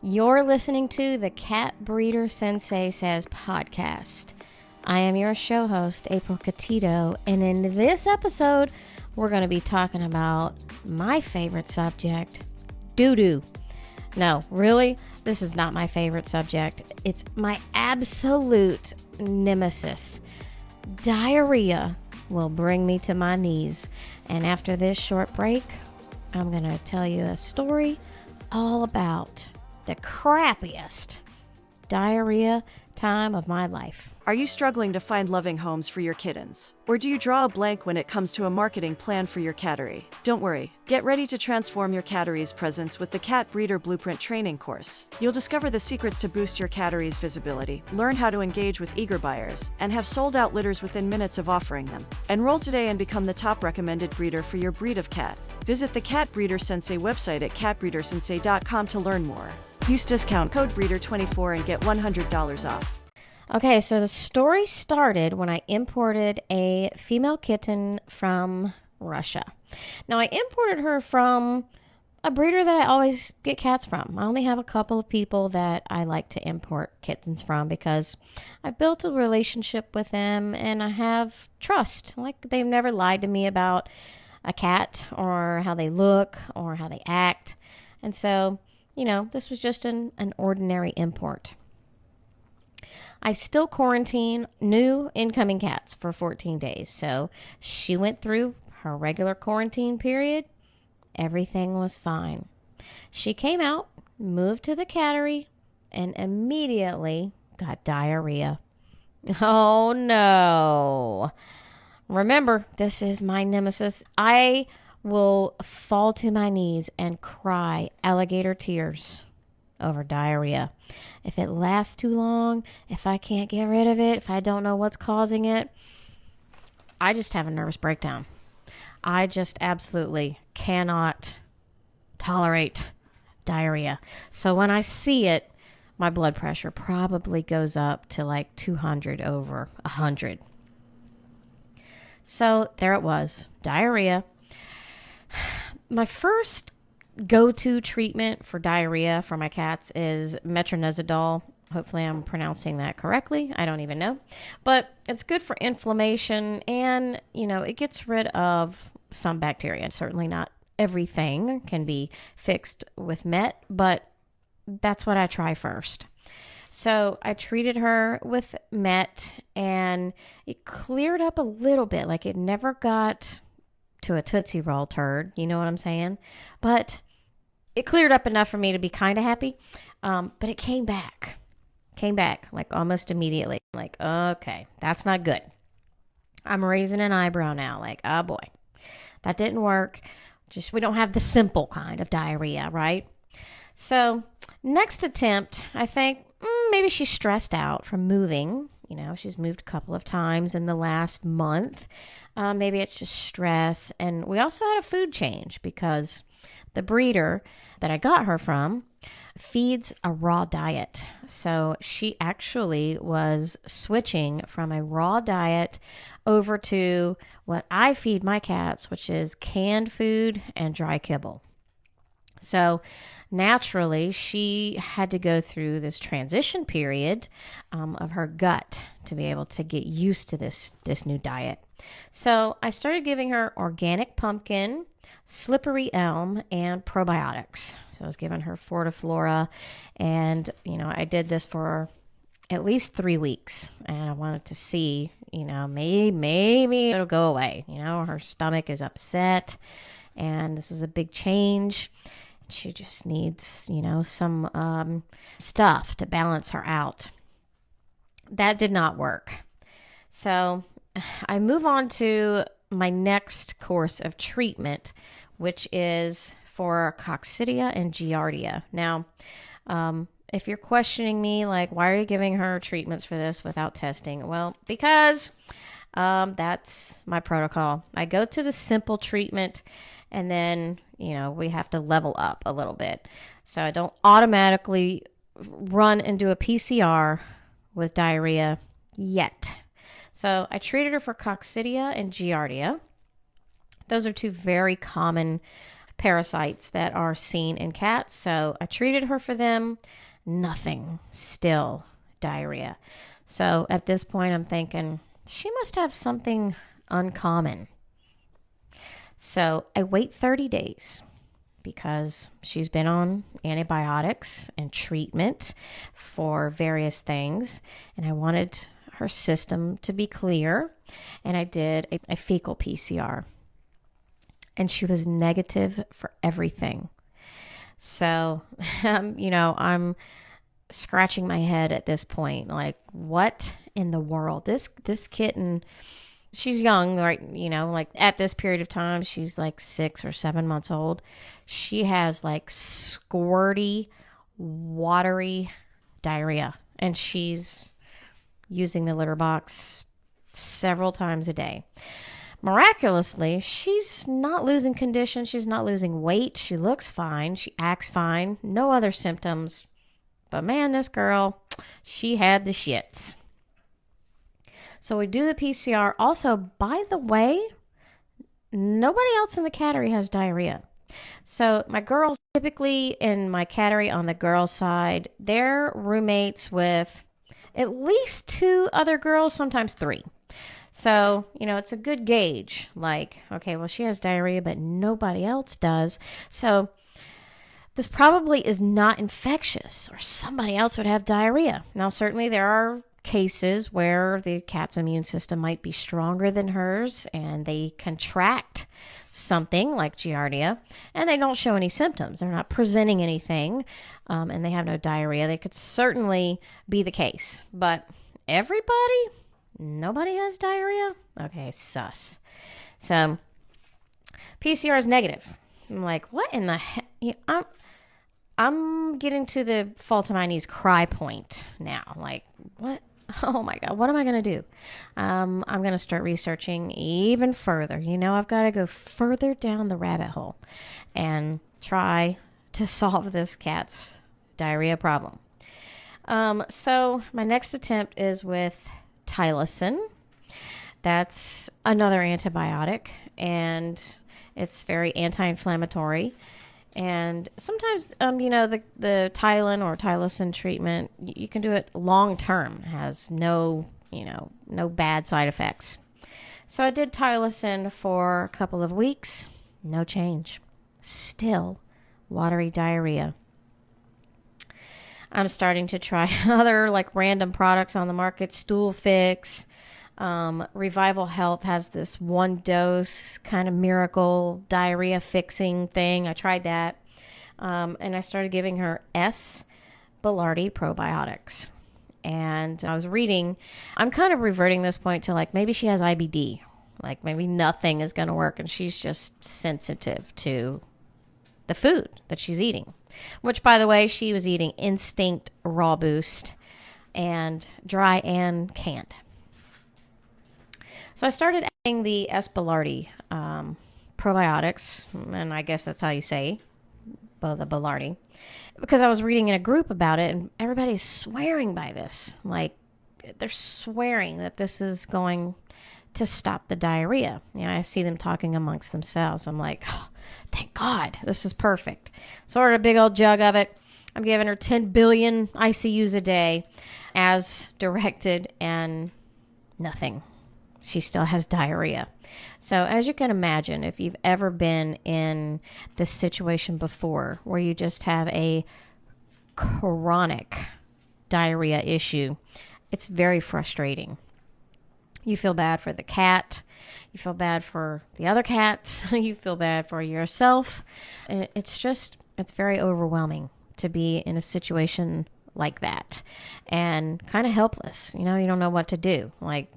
You're listening to the Cat Breeder Sensei Says podcast. I am your show host, April Catito, and in this episode, we're going to be talking about my favorite subject, doo-doo. No, really, this is not my favorite subject. It's my absolute nemesis. Diarrhea will bring me to my knees. And after this short break, I'm going to tell you a story all about the crappiest diarrhea time of my life. Are you struggling to find loving homes for your kittens? Or do you draw a blank when it comes to a marketing plan for your cattery? Don't worry. Get ready to transform your cattery's presence with the Cat Breeder Blueprint training course. You'll discover the secrets to boost your cattery's visibility, learn how to engage with eager buyers, and have sold-out litters within minutes of offering them. Enroll today and become the top recommended breeder for your breed of cat. Visit the Cat Breeder Sensei website at catbreedersensei.com to learn more. Use discount code BREEDER24 and get $100 off. Okay, so the story started when I imported a female kitten from Russia. Now, I imported her from a breeder that I always get cats from. I only have a couple of people that I like to import kittens from because I built a relationship with them and I have trust. Like, they've never lied to me about a cat or how they look or how they act. And so, you know, this was just an ordinary import. I still quarantine new incoming cats for 14 days. So she went through her regular quarantine period. Everything was fine. She came out, moved to the cattery, and immediately got diarrhea. Oh no. Remember, this is my nemesis. I will fall to my knees and cry alligator tears over diarrhea. If it lasts too long, if I can't get rid of it, if I don't know what's causing it, I just have a nervous breakdown. I just absolutely cannot tolerate diarrhea. So when I see it, my blood pressure probably goes up to like 200 over 100. So there it was, diarrhea. My first go-to treatment for diarrhea for my cats is metronidazole. Hopefully I'm pronouncing that correctly. I don't even know. But it's good for inflammation and, you know, it gets rid of some bacteria. Certainly not everything can be fixed with met, but that's what I try first. So I treated her with met and it cleared up a little bit. Like, it never got to a Tootsie Roll turd, you know what I'm saying? But it cleared up enough for me to be kind of happy. But it came back like almost immediately. Like, okay, that's not good. I'm raising an eyebrow now. Like, oh boy, that didn't work. We don't have the simple kind of diarrhea, right? So next attempt, I think maybe she's stressed out from moving. You know, she's moved a couple of times in the last month. Maybe it's just stress. And we also had a food change because the breeder that I got her from feeds a raw diet. So she actually was switching from a raw diet over to what I feed my cats, which is canned food and dry kibble. So naturally, she had to go through this transition period of her gut to be able to get used to this new diet. So I started giving her organic pumpkin, slippery elm, and probiotics. So I was giving her Fortiflora, and, you know, I did this for at least 3 weeks, and I wanted to see, you know, maybe it'll go away. You know, her stomach is upset, and this was a big change. She just needs, you know, some stuff to balance her out. That did not work. So I move on to my next course of treatment, which is for coccidia and giardia. Now, if you're questioning me, like, why are you giving her treatments for this without testing? Well, because that's my protocol. I go to the simple treatment and then, you know, we have to level up a little bit. So I don't automatically run and do a PCR with diarrhea yet. So I treated her for coccidia and giardia. Those are two very common parasites that are seen in cats. So I treated her for them. Nothing. Still diarrhea. So at this point, I'm thinking she must have something uncommon. So I wait 30 days because she's been on antibiotics and treatment for various things. And I wanted her system to be clear. And I did a fecal PCR. And she was negative for everything. So, I'm scratching my head at this point. Like, what in the world? This kitten, she's young, right? Like at this period of time, she's like 6 or 7 months old. She has like squirty, watery diarrhea. And she's using the litter box several times a day. Miraculously, she's not losing condition. She's not losing weight. She looks fine. She acts fine. No other symptoms. But man, this girl, she had the shits. So we do the PCR. Also, by the way, nobody else in the cattery has diarrhea. So my girls, typically in my cattery on the girl side, they're roommates with at least 2 other girls, sometimes 3. So, it's a good gauge. Like, okay, well, she has diarrhea, but nobody else does. So this probably is not infectious, or somebody else would have diarrhea. Now, certainly there are cases where the cat's immune system might be stronger than hers, and they contract something like giardia, and they don't show any symptoms. They're not presenting anything, and they have no diarrhea. They could certainly be the case. But everybody... Nobody has diarrhea? Okay, sus. So, PCR is negative. I'm like, what in the heck? I'm getting to the fall to my knees cry point now. Like, what? Oh my God, what am I going to do? I'm going to start researching even further. I've got to go further down the rabbit hole and try to solve this cat's diarrhea problem. So, my next attempt is with Tylosin. That's another antibiotic, and it's very anti-inflammatory. And sometimes, the Tylen or Tylosin treatment, you can do it long term. It has no bad side effects. So I did Tylosin for a couple of weeks. No change. Still watery diarrhea. I'm starting to try other like random products on the market. Stool Fix. Revival Health has this 1 dose kind of miracle diarrhea fixing thing. I tried that. And I started giving her S. Boulardii probiotics. And I was reading, I'm kind of reverting this point to like maybe she has IBD. Like maybe nothing is going to work and she's just sensitive to the food that she's eating. Which, by the way, she was eating Instinct Raw Boost and dry and canned. So I started adding the S. Boulardii probiotics, and I guess that's how you say the Boulardii, because I was reading in a group about it, and everybody's swearing by this. Like, they're swearing that this is going to stop the diarrhea. I see them talking amongst themselves. I'm like, oh, thank God, this is perfect. So I ordered a big old jug of it. I'm giving her 10 billion ICUs a day as directed, and nothing. She still has diarrhea. So as you can imagine, if you've ever been in this situation before where you just have a chronic diarrhea issue, it's very frustrating. You feel bad for the cat. You feel bad for the other cats. You feel bad for yourself. And it's very overwhelming to be in a situation like that and kind of helpless. You don't know what to do. Like,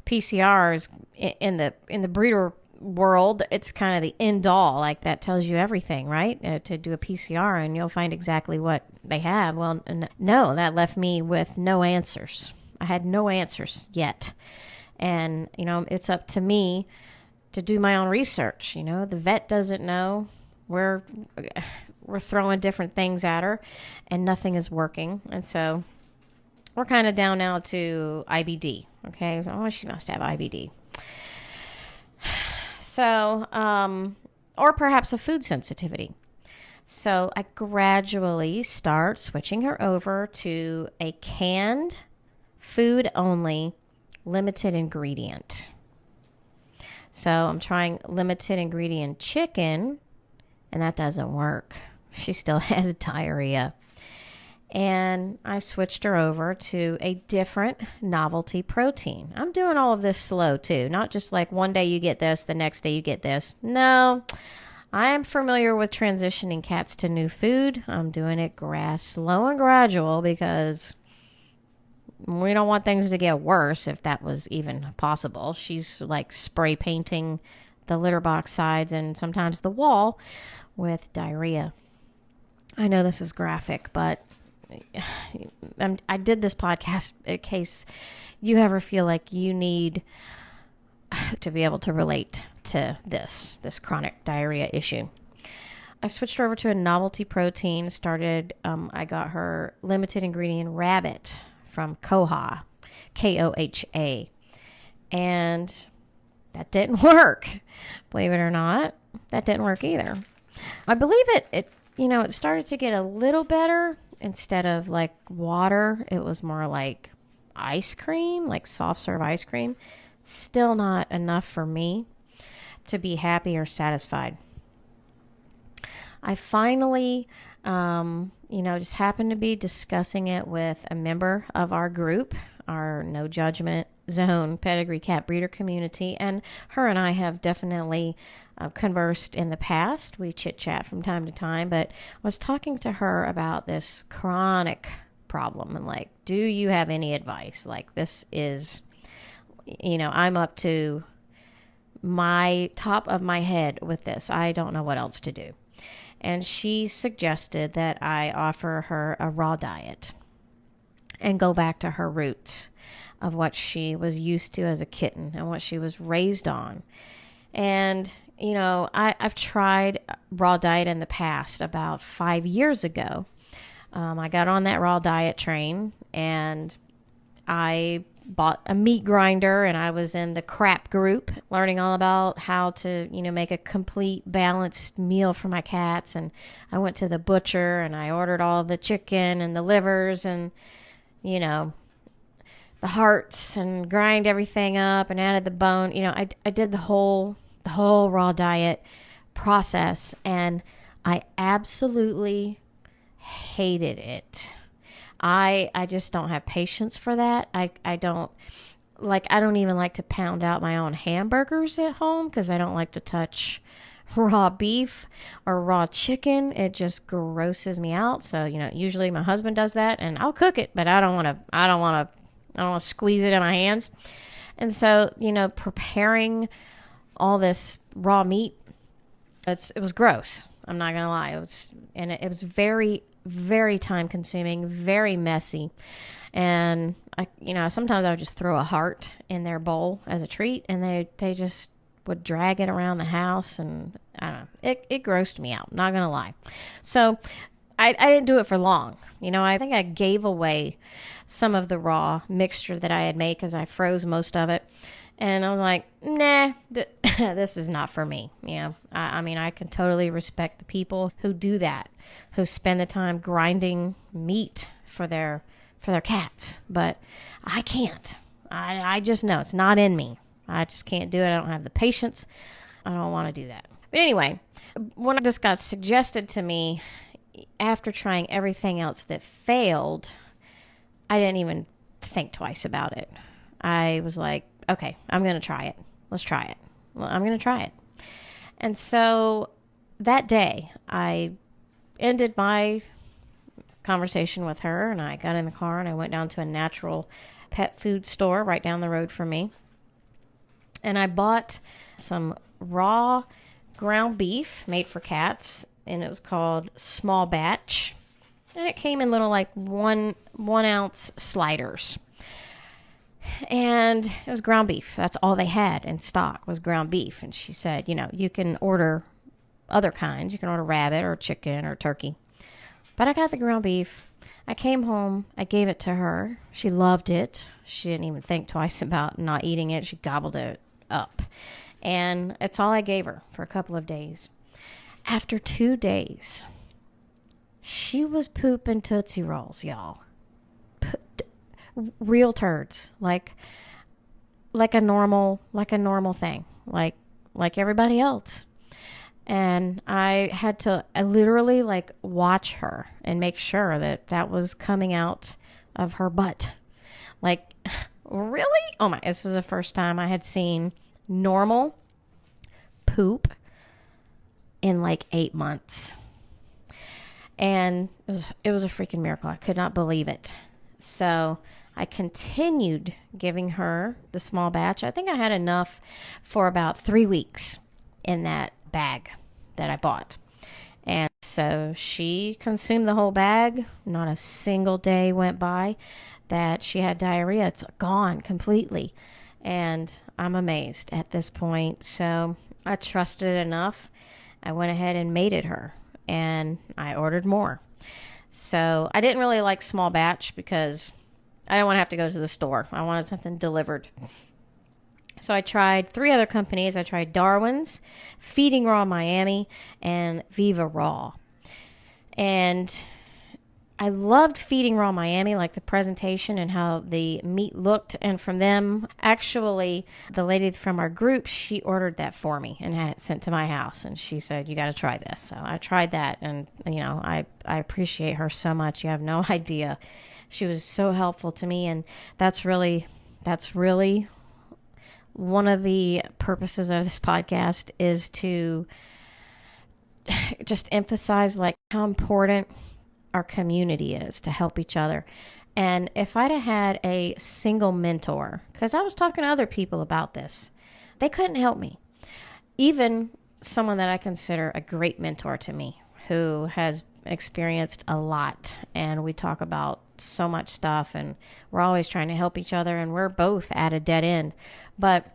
PCRs in the breeder world, it's kind of the end all. Like that tells you everything, right? To do a PCR and you'll find exactly what they have. Well, no, that left me with no answers. I had no answers yet. And, it's up to me to do my own research. The vet doesn't know. We're throwing different things at her and nothing is working. And so we're kind of down now to IBD. Okay. Oh, she must have IBD. So, or perhaps a food sensitivity. So I gradually start switching her over to a canned, food only, limited ingredient. So I'm trying limited ingredient chicken, and that doesn't work. She still has diarrhea. And I switched her over to a different novelty protein. I'm doing all of this slow too, not just like one day you get this, the next day you get this. No, I am familiar with transitioning cats to new food. I'm doing it slow and gradual because we don't want things to get worse if that was even possible. She's like spray painting the litter box sides and sometimes the wall with diarrhea. I know this is graphic, but I did this podcast in case you ever feel like you need to be able to relate to this chronic diarrhea issue. I switched over to a novelty protein. I got her limited ingredient rabbit from Koha, Koha, and that didn't work. Believe it or not, that didn't work either. I believe it started to get a little better. Instead of like water, it was more like ice cream, like soft serve ice cream. Still not enough for me to be happy or satisfied. I finally, just happened to be discussing it with a member of our group, our No Judgment Zone pedigree cat breeder community, and her and I have definitely conversed in the past. We chit chat from time to time, but I was talking to her about this chronic problem and like, do you have any advice? Like, this is, I'm up to my top of my head with this. I don't know what else to do. And she suggested that I offer her a raw diet and go back to her roots of what she was used to as a kitten and what she was raised on. And, I've tried raw diet in the past. About 5 years ago, I got on that raw diet train and I bought a meat grinder, and I was in the crap group learning all about how to, make a complete balanced meal for my cats. And I went to the butcher and I ordered all the chicken and the livers and, the hearts and grind everything up and added the bone. I did the whole raw diet process, and I absolutely hated it. I just don't have patience for that. I don't even like to pound out my own hamburgers at home because I don't like to touch raw beef or raw chicken. It just grosses me out. So, usually my husband does that and I'll cook it, but I don't want to squeeze it in my hands. And so, preparing all this raw meat, it was gross. I'm not going to lie. It was very, very time consuming, very messy. And sometimes I would just throw a heart in their bowl as a treat, and they just would drag it around the house, and I don't know. It grossed me out, not going to lie. So I didn't do it for long. I think I gave away some of the raw mixture that I had made because I froze most of it. And I was like, nah, this is not for me. I can totally respect the people who do that, who spend the time grinding meat for their cats. But I can't. I just know it's not in me. I just can't do it. I don't have the patience. I don't want to do that. But anyway, when this got suggested to me, after trying everything else that failed, I didn't even think twice about it. I was like, okay, I'm going to try it. Let's try it. Well, I'm going to try it. And so that day, I ended my conversation with her, and I got in the car and I went down to a natural pet food store right down the road from me. And I bought some raw ground beef made for cats, and it was called Small Batch. And it came in little like one ounce sliders. And it was ground beef. That's all they had in stock was ground beef. And she said, you can order other kinds. You can order rabbit or chicken or turkey. But I got the ground beef. I came home. I gave it to her. She loved it. She didn't even think twice about not eating it. She gobbled it up. And it's all I gave her for a couple of days. After 2 days, she was pooping Tootsie Rolls, y'all. Real turds, like a normal thing, like everybody else. And I literally like watch her and make sure that that was coming out of her butt. Like, really? Oh my, this is the first time I had seen normal poop in like 8 months. And it was a freaking miracle. I could not believe it. So I continued giving her the small batch. I think I had enough for about 3 weeks in that bag that I bought. And so she consumed the whole bag. Not a single day went by that she had diarrhea. It's gone completely. And I'm amazed at this point. So I trusted it enough. I went ahead and mated her, and I ordered more. So I didn't really like small batch because I didn't want to have to go to the store. I wanted something delivered. So I tried 3 other companies. I tried Darwin's, Feeding Raw Miami, and Viva Raw. And I loved Feeding Raw Miami, like the presentation and how the meat looked. And from them, actually, the lady from our group, she ordered that for me and had it sent to my house. And she said, you got to try this. So I tried that. And, I appreciate her so much. You have no idea. She was so helpful to me. And that's really one of the purposes of this podcast, is to just emphasize like how important our community is, to help each other. And if I'd have had a single mentor, because I was talking to other people about this, they couldn't help me. Even someone that I consider a great mentor to me, who has experienced a lot, and we talk about so much stuff, and we're always trying to help each other, and we're both at a dead end. But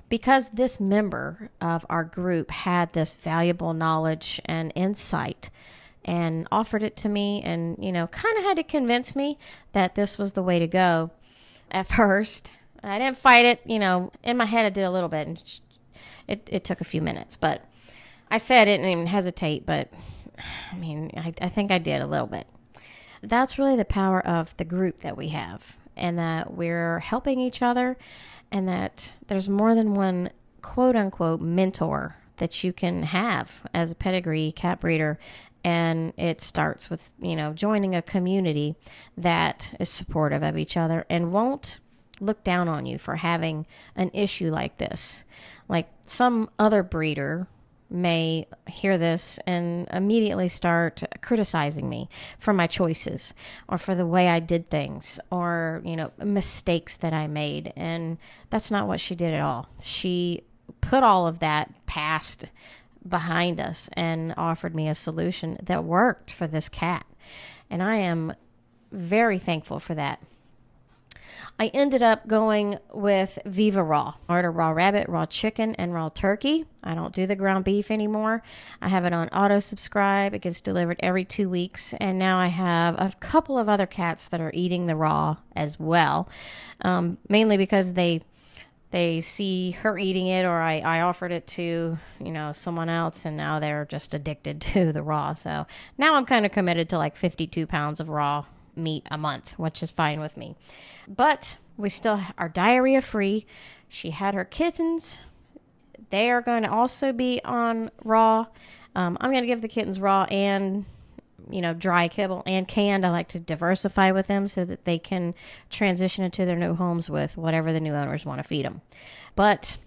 because this member of our group had this valuable knowledge and insight and offered it to me, and, kind of had to convince me that this was the way to go. At first, I didn't fight it. In my head, I did a little bit, and it took a few minutes. But I said I didn't even hesitate, but I think I did a little bit. That's really the power of the group that we have, and that we're helping each other, and that there's more than one quote unquote mentor that you can have as a pedigree cat breeder. And it starts with, joining a community that is supportive of each other and won't look down on you for having an issue like this. Like some other breeder may hear this and immediately start criticizing me for my choices or for the way I did things, or, mistakes that I made. And that's not what she did at all. She put all of that past behind us and offered me a solution that worked for this cat. And I am very thankful for that. I ended up going with Viva Raw. I ordered raw rabbit, raw chicken, and raw turkey. I don't do the ground beef anymore. I have it on auto subscribe. It gets delivered every 2 weeks. And now I have a couple of other cats that are eating the raw as well. Mainly because they see her eating it, or I offered it to, someone else, and now they're just addicted to the raw. So now I'm kind of committed to like 52 pounds of raw meat a month, which is fine with me. But we still are diarrhea free. She had her kittens. They are going to also be on raw. I'm going to give the kittens raw and, dry kibble and canned. I like to diversify with them so that they can transition into their new homes with whatever the new owners want to feed them. But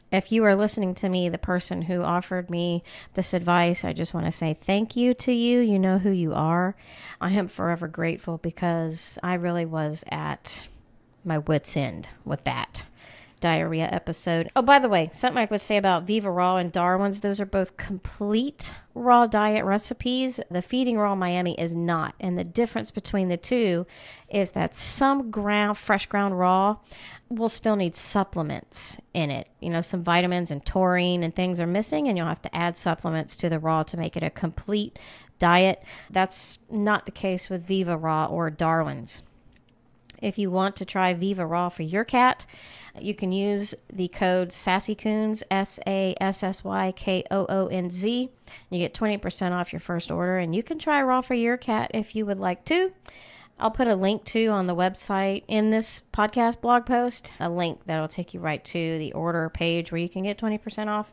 if you are listening to me, the person who offered me this advice, I just want to say thank you to you. You know who you are. I am forever grateful, because I really was at my wit's end with that diarrhea episode. Oh, by the way, something I would say about Viva Raw and Darwin's, those are both complete raw diet recipes. The Feeding Raw Miami is not. And the difference between the two is that some fresh ground raw will still need supplements in it. Some vitamins and taurine and things are missing, and you'll have to add supplements to the raw to make it a complete diet. That's not the case with Viva Raw or Darwin's. If you want to try Viva Raw for your cat, you can use the code SassyCoons, SASSYKOONZ. You get 20% off your first order, and you can try Raw for your cat if you would like to. I'll put a link to on the website in this podcast blog post, a link that'll take you right to the order page where you can get 20% off.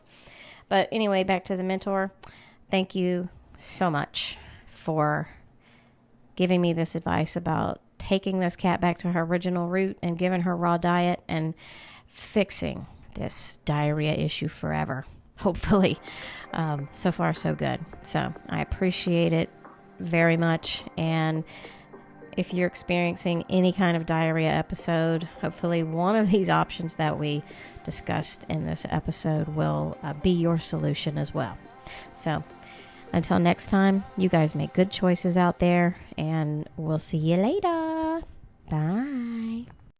But anyway, back to the mentor. Thank you so much for giving me this advice about taking this cat back to her original route and giving her raw diet and fixing this diarrhea issue forever. Hopefully. So far, so good. So I appreciate it very much. And if you're experiencing any kind of diarrhea episode, hopefully one of these options that we discussed in this episode will be your solution as well. So until next time, you guys make good choices out there, and we'll see you later. Bye.